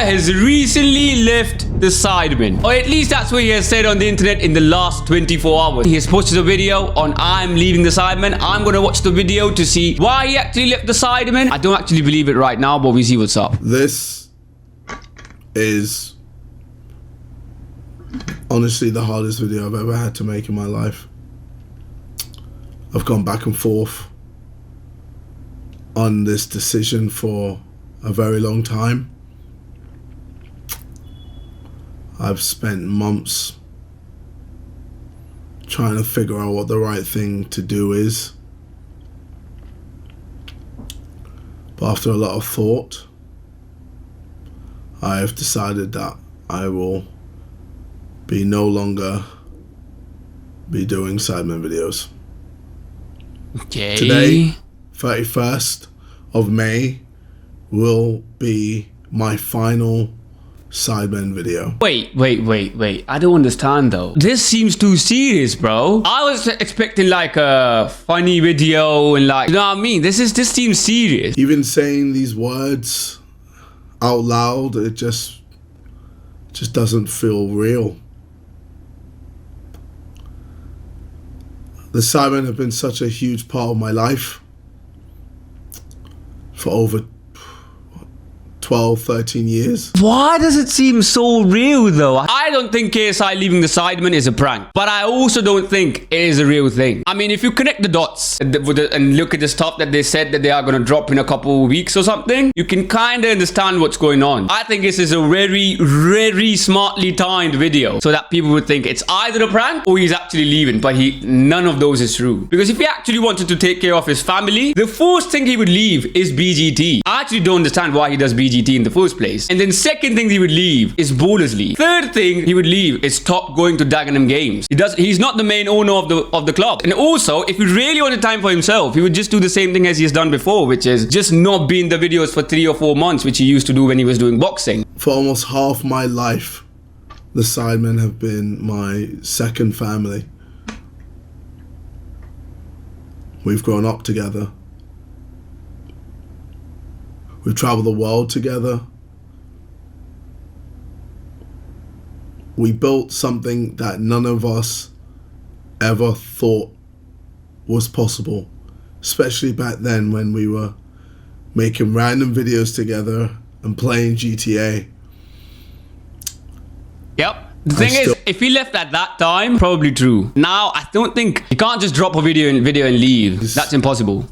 KSI has recently left the Sidemen, or at least that's what he has said on the internet in the last 24 hours. He has posted a video on I'm leaving the Sidemen. I'm gonna watch the video to see why he actually left the Sidemen. I don't actually believe it right now, but we see what's up. This is honestly the hardest video I've ever had to make in my life. I've gone back and forth on this decision for a very long time. I've spent months trying to figure out what the right thing to do is. But after a lot of thought, I have decided that I will no longer be doing Sidemen videos. Okay. Today, 31st of May, will be my final Sidemen video. Wait. I don't understand though. This seems too serious, bro. I was expecting like a funny video and like, you know what I mean? This seems serious. Even saying these words out loud, it just doesn't feel real. The Sidemen have been such a huge part of my life for over 12, 13 years. Why does it seem so real though? I don't think KSI leaving the Sidemen is a prank, but I also don't think it is a real thing. I mean, if you connect the dots and look at the stuff that they said that they are going to drop in a couple of weeks or something, you can kind of understand what's going on. I think this is a very smartly timed video so that people would think it's either a prank or he's actually leaving, but none of those is true. Because if he actually wanted to take care of his family, the first thing he would leave is BGT. I actually don't understand why he does BGT in the first place. And then second thing he would leave is Bowlers League. Third thing he would leave is stop going to Dagenham Games. He's not the main owner of the club. And also, if he really wanted time for himself, he would just do the same thing as he has done before, which is just not be in the videos for 3 or 4 months, which he used to do when he was doing boxing. For almost half my life, the Sidemen have been my second family. We've grown up together. We've traveled the world together. We built something that none of us ever thought was possible, especially back then when we were making random videos together and playing GTA. Yep. The thing is, if he left at that time, probably true. Now, I don't think you can't just drop a video and leave. That's impossible.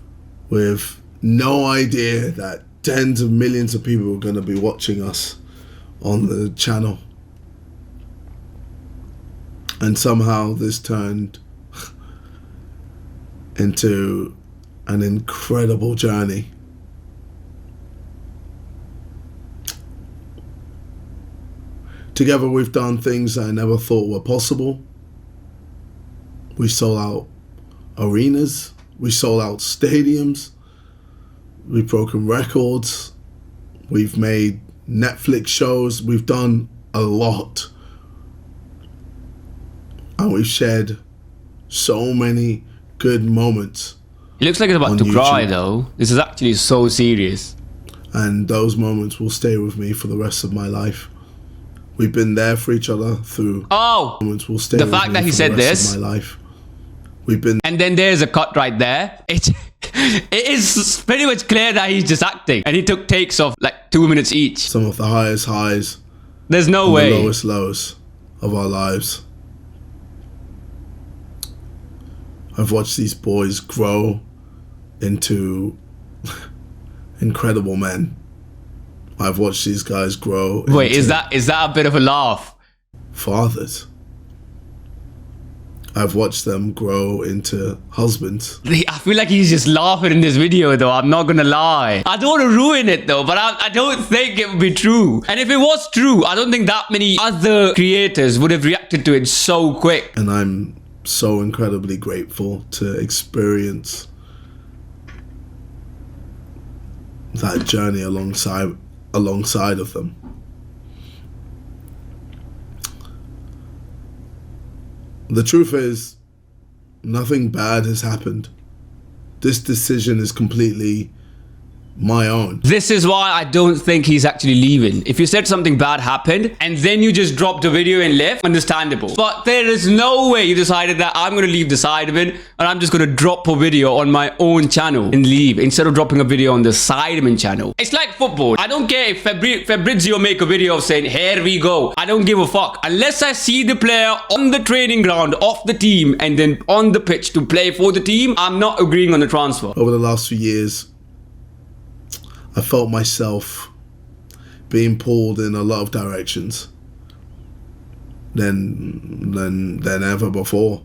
With no idea that tens of millions of people are going to be watching us on the channel. And somehow this turned into an incredible journey. Together we've done things I never thought were possible. We sold out arenas. We sold out stadiums. We've broken records. We've made Netflix shows. We've done a lot. And we've shared so many good moments. It looks like it's about to cry though. This is actually so serious. And those moments will stay with me for the rest of my life. We've been there for each other through moments will stay the with fact me that he for said the rest this of my life. We've been, and then there's a cut right there. It is pretty much clear that he's just acting, and he took takes of like 2 minutes each. Some of the highest highs. There's no way. The lowest lows of our lives. I've watched these boys grow into incredible men. I've watched these guys grow. Wait, is that a bit of a laugh? Fathers. I've watched them grow into husbands. I feel like he's just laughing in this video though, I'm not gonna lie. I don't want to ruin it though, but I don't think it would be true. And if it was true, I don't think that many other creators would have reacted to it so quick. And I'm so incredibly grateful to experience that journey alongside of them. The truth is, nothing bad has happened. This decision is completely my own. This is why I don't think he's actually leaving. If you said something bad happened and then you just dropped a video and left, understandable. But there is no way you decided that I'm going to leave the Sidemen and I'm just going to drop a video on my own channel and leave instead of dropping a video on the Sidemen channel. It's like football. I don't care if Fabrizio make a video of saying, here we go. I don't give a fuck. Unless I see the player on the training ground, off the team, and then on the pitch to play for the team, I'm not agreeing on the transfer. Over the last few years, I felt myself being pulled in a lot of directions than ever before.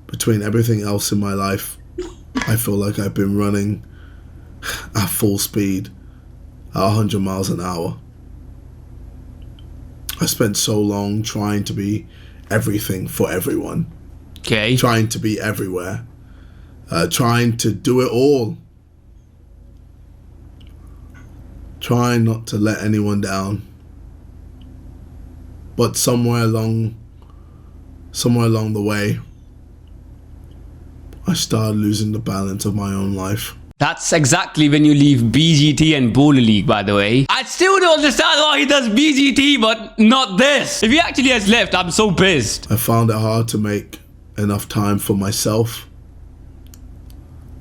Between everything else in my life, I feel like I've been running at full speed at 100 miles an hour. I spent so long trying to be everything for everyone. Okay. Trying to be everywhere. Trying to do it all. Trying not to let anyone down. But somewhere along the way, I started losing the balance of my own life. That's exactly when you leave BGT and Bowler League, by the way. I still don't understand why he does BGT, but not this. If he actually has left, I'm so pissed. I found it hard to make enough time for myself.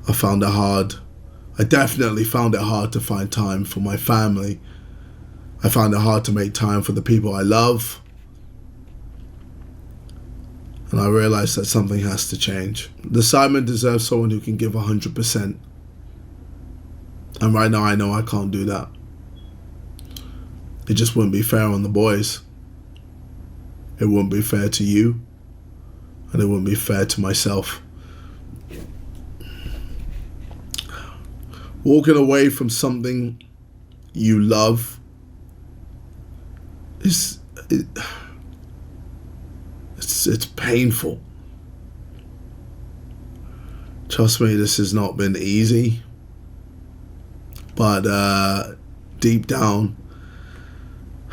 I definitely found it hard to find time for my family. I found it hard to make time for the people I love. And I realized that something has to change. The Sidemen deserve someone who can give 100%. And right now I know I can't do that. It just wouldn't be fair on the boys. It wouldn't be fair to you. And it wouldn't be fair to myself. Walking away from something you love it's painful. Trust me, this has not been easy. But deep down,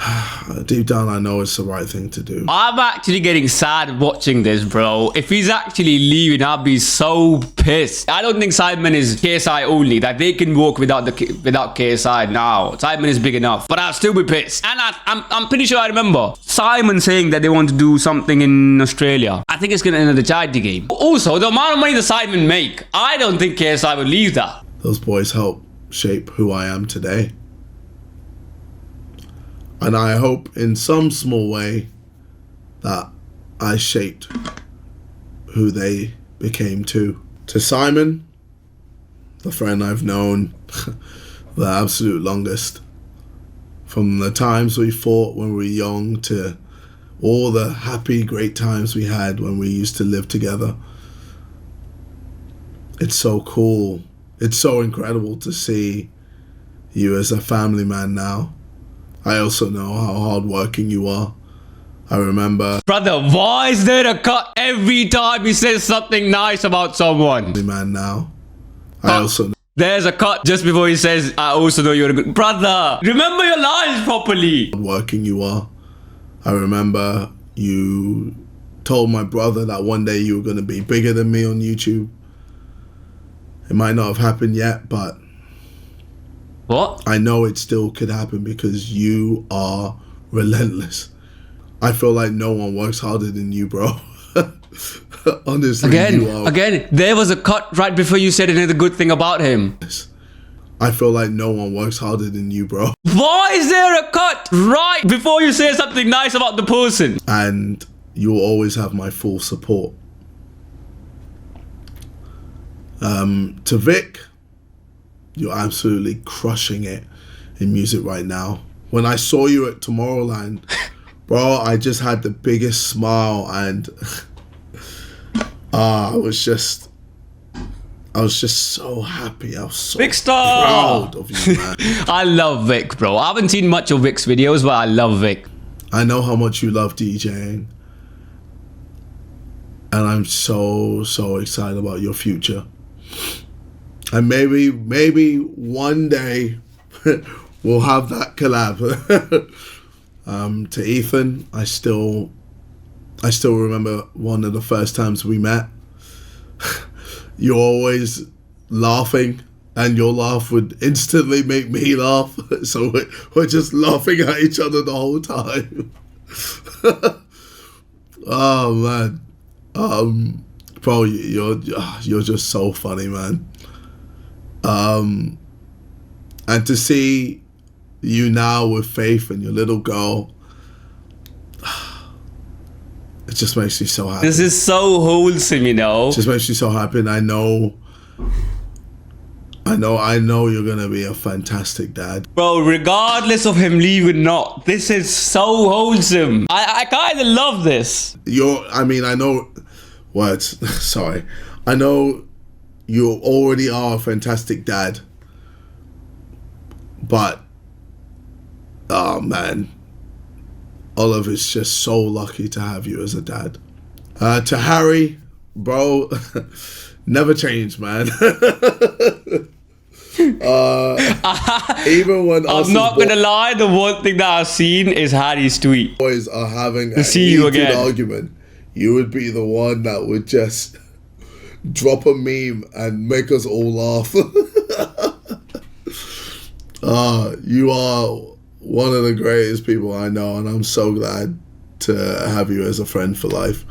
I know it's the right thing to do. I'm actually getting sad watching this, bro. If he's actually leaving, I'll be so pissed. I don't think Sidemen is KSI only. That they can walk without KSI now. Sidemen is big enough. But I'll still be pissed. And I'm pretty sure I remember Simon saying that they want to do something in Australia. I think it's going to end the charity game. Also, the amount of money the Sidemen make, I don't think KSI would leave that. Those boys help shape who I am today. And I hope in some small way that I shaped who they became too. To Simon, the friend I've known the absolute longest, from the times we fought when we were young to all the happy, great times we had when we used to live together. It's so cool. It's so incredible to see you as a family man now. I also know how hardworking you are. I remember... Brother, why is there a cut every time he says something nice about someone? Man now. I also know... There's a cut just before he says, I also know you're a good... Brother, remember your lines properly. Hardworking you are. I remember you told my brother that one day you were going to be bigger than me on YouTube. It might not have happened yet, but... What? I know it still could happen because you are relentless. I feel like no one works harder than you, bro. Honestly, you are. Again, there was a cut right before you said another good thing about him. I feel like no one works harder than you, bro. Why is there a cut right before you say something nice about the person? And you will always have my full support. To Vic, you're absolutely crushing it in music right now. When I saw you at Tomorrowland, bro, I just had the biggest smile and I was just so happy. I was so Vic Star! proud of you, man. I love Vic, bro. I haven't seen much of Vic's videos, but I love Vic. I know how much you love DJing. And I'm so excited about your future. And maybe one day we'll have that collab. To Ethan, I still remember one of the first times we met. You always laughing, and your laugh would instantly make me laugh. So we're just laughing at each other the whole time. Oh man, bro, you're just so funny, man. And to see you now with Faith and your little girl, it just makes me so happy. This is so wholesome, you know. It just makes me so happy, and I know you're gonna be a fantastic dad. Bro, regardless of him leaving or not, this is so wholesome. I kind of love this. I know words. Sorry. I know you already are a fantastic dad. But, oh man, Oliver's just so lucky to have you as a dad. To Harry, bro, never change, man. Even when I'm not gonna lie, the one thing that I've seen is Harry's tweet. Boys are having a see you heated again. argument. You would be the one that would just drop a meme and make us all laugh. You are one of the greatest people I know, and I'm so glad to have you as a friend for life.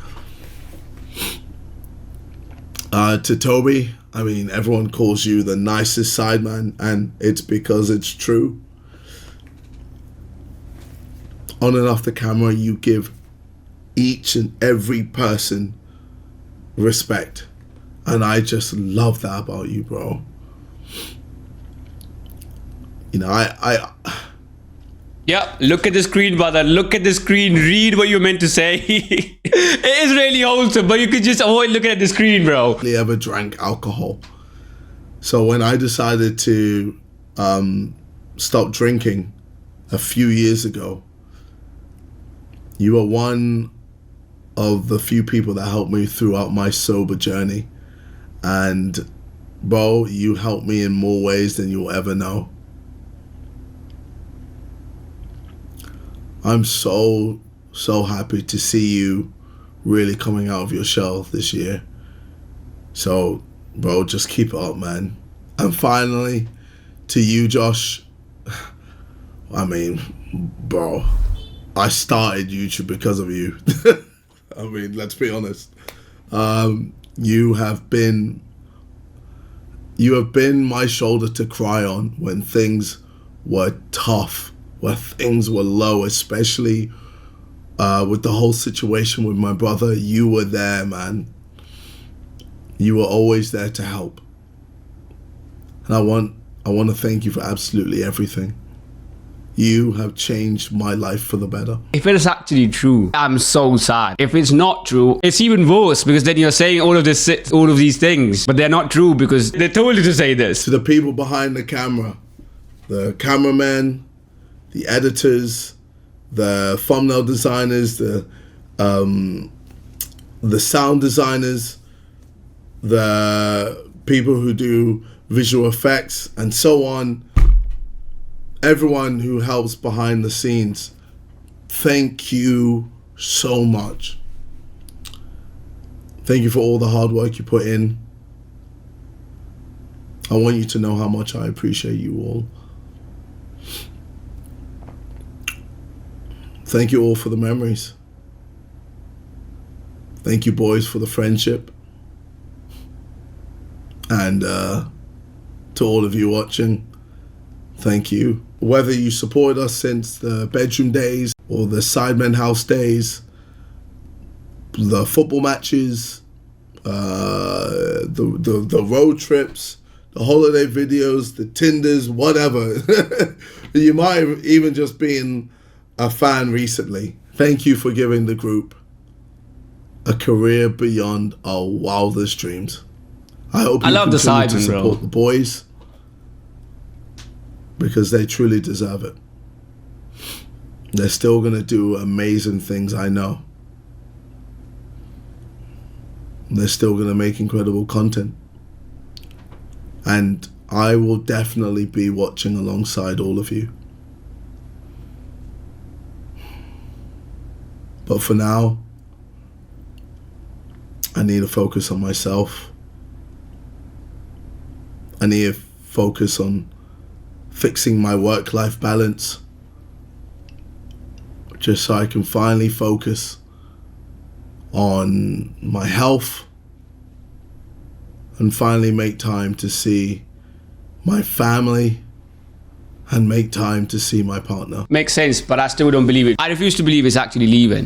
To Toby, I mean, everyone calls you the nicest Sideman, and it's because it's true. On and off the camera, you give each and every person respect, and I just love that about you, bro. You know, Yeah, look at the screen, brother. Look at the screen. Read what you're meant to say. It is really wholesome, but you could just avoid looking at the screen, bro. hardly ever drank alcohol. So when I decided to stop drinking a few years ago, you were one of the few people that helped me throughout my sober journey. And bro, you helped me in more ways than you'll ever know. I'm so happy to see you really coming out of your shell this year. So, bro, just keep it up, man. And finally, to you, Josh, I mean, bro, I started YouTube because of you. I mean, let's be honest. You have been my shoulder to cry on when things were tough, where things were low, especially with the whole situation with my brother. You were there, man. You were always there to help. And I want to thank you for absolutely everything. You have changed my life for the better. If it is actually true, I'm so sad. If it's not true, it's even worse, because then you're saying all of these things, but they're not true because they told you to say this. To the people behind the camera, the cameramen, the editors, the thumbnail designers, the sound designers, the people who do visual effects, and so on. Everyone who helps behind the scenes, thank you so much. Thank you for all the hard work you put in. I want you to know how much I appreciate you all. Thank you all for the memories. Thank you, boys, for the friendship. And to all of you watching, thank you. Whether you supported us since the bedroom days or the Sidemen house days, the football matches, the road trips, the holiday videos, the Tinders, whatever. You might have even just been a fan recently. Thank you for giving the group a career beyond our wildest dreams. I hope you love the continue to Sidemen, support bro. the boys, because they truly deserve it. They're still going to do amazing things, I know. They're still going to make incredible content. And I will definitely be watching alongside all of you. But for now, I need to focus on myself I need to focus on fixing my work-life balance, just so I can finally focus on my health and finally make time to see my family and make time to see my partner. Makes sense, but I still don't believe it. I refuse to believe it's actually leaving.